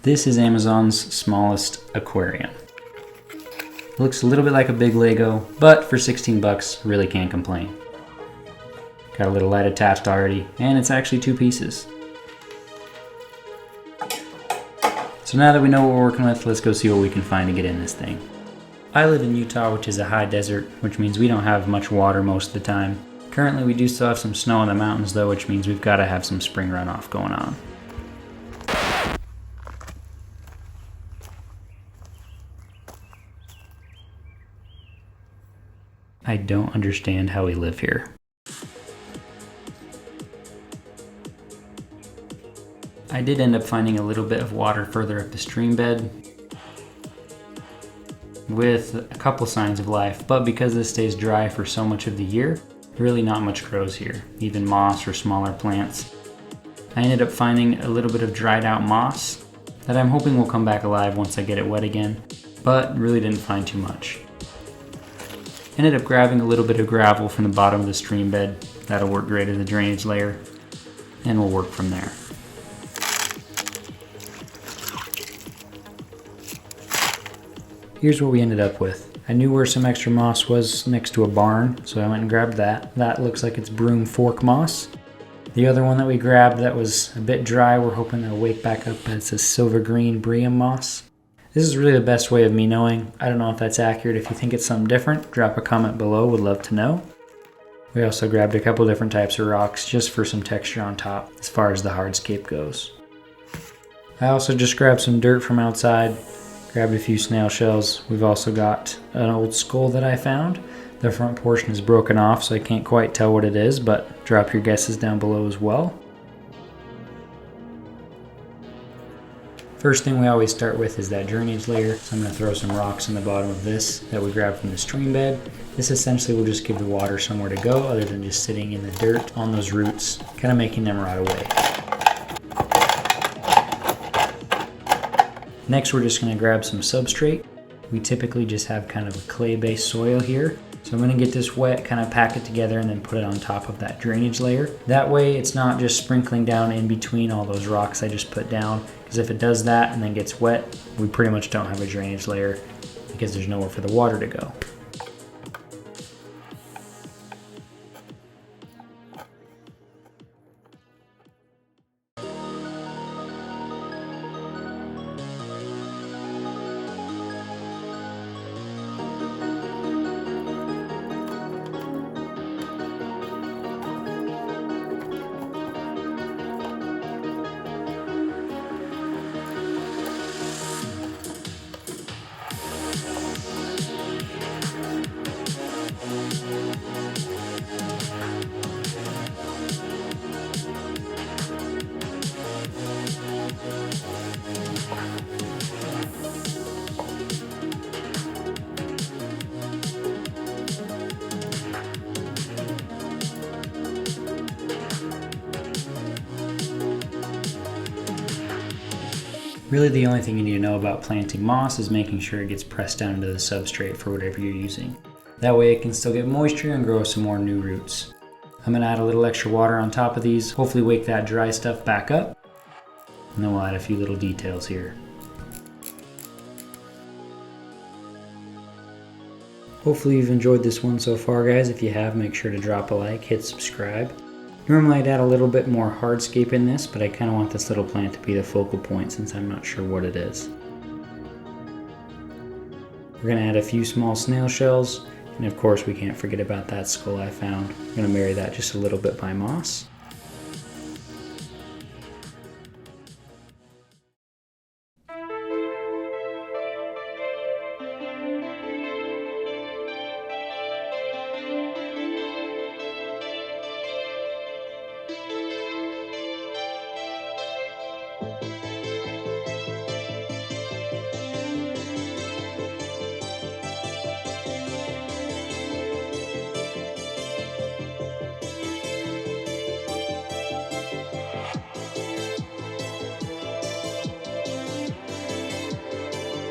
This is Amazon's smallest aquarium. Looks a little bit like a big Lego, but for 16 bucks, really can't complain. Got a little light attached already, and it's actually 2 pieces. So now that we know what we're working with, let's go see what we can find to get in this thing. I live in Utah, which is a high desert, which means we don't have much water most of the time. Currently we do still have some snow in the mountains though, which means we've got to have some spring runoff going on. I don't understand how we live here. I did end up finding a little bit of water further up the stream bed with a couple signs of life, but because this stays dry for so much of the year, really not much grows here, even moss or smaller plants. I ended up finding a little bit of dried out moss that I'm hoping will come back alive once I get it wet again, but really didn't find too much. Ended up grabbing a little bit of gravel from the bottom of the stream bed. That'll work great as a drainage layer, and we'll work from there. Here's what we ended up with. I knew where some extra moss was next to a barn, so I went and grabbed that. That looks like it's broom fork moss. The other one that we grabbed that was a bit dry, we're hoping it'll wake back up, but it's a silver green bream moss. This is really the best way of me knowing. I don't know if that's accurate. If you think it's something different, drop a comment below, would love to know. We also grabbed a couple different types of rocks just for some texture on top as far as the hardscape goes. I also just grabbed some dirt from outside, grabbed a few snail shells. We've also got an old skull that I found. The front portion is broken off, so I can't quite tell what it is, but drop your guesses down below as well. First thing we always start with is that drainage layer. So I'm going to throw some rocks in the bottom of this that we grabbed from the stream bed. This essentially will just give the water somewhere to go other than just sitting in the dirt on those roots, kind of making them rot away. Next, we're just going to grab some substrate. We typically just have kind of a clay-based soil here. So I'm going to get this wet, kind of pack it together, and then put it on top of that drainage layer. That way it's not just sprinkling down in between all those rocks I just put down, because if it does that and then gets wet, we pretty much don't have a drainage layer because there's nowhere for the water to go. Really the only thing you need to know about planting moss is making sure it gets pressed down into the substrate for whatever you're using. That way it can still get moisture and grow some more new roots. I'm going to add a little extra water on top of these, hopefully wake that dry stuff back up, and then we'll add a few little details here. Hopefully you've enjoyed this one so far, guys. If you have, make sure to drop a like, hit subscribe. Normally I'd add a little bit more hardscape in this, but I kind of want this little plant to be the focal point since I'm not sure what it is. We're going to add a few small snail shells, and of course we can't forget about that skull I found. I'm going to marry that just a little bit by moss.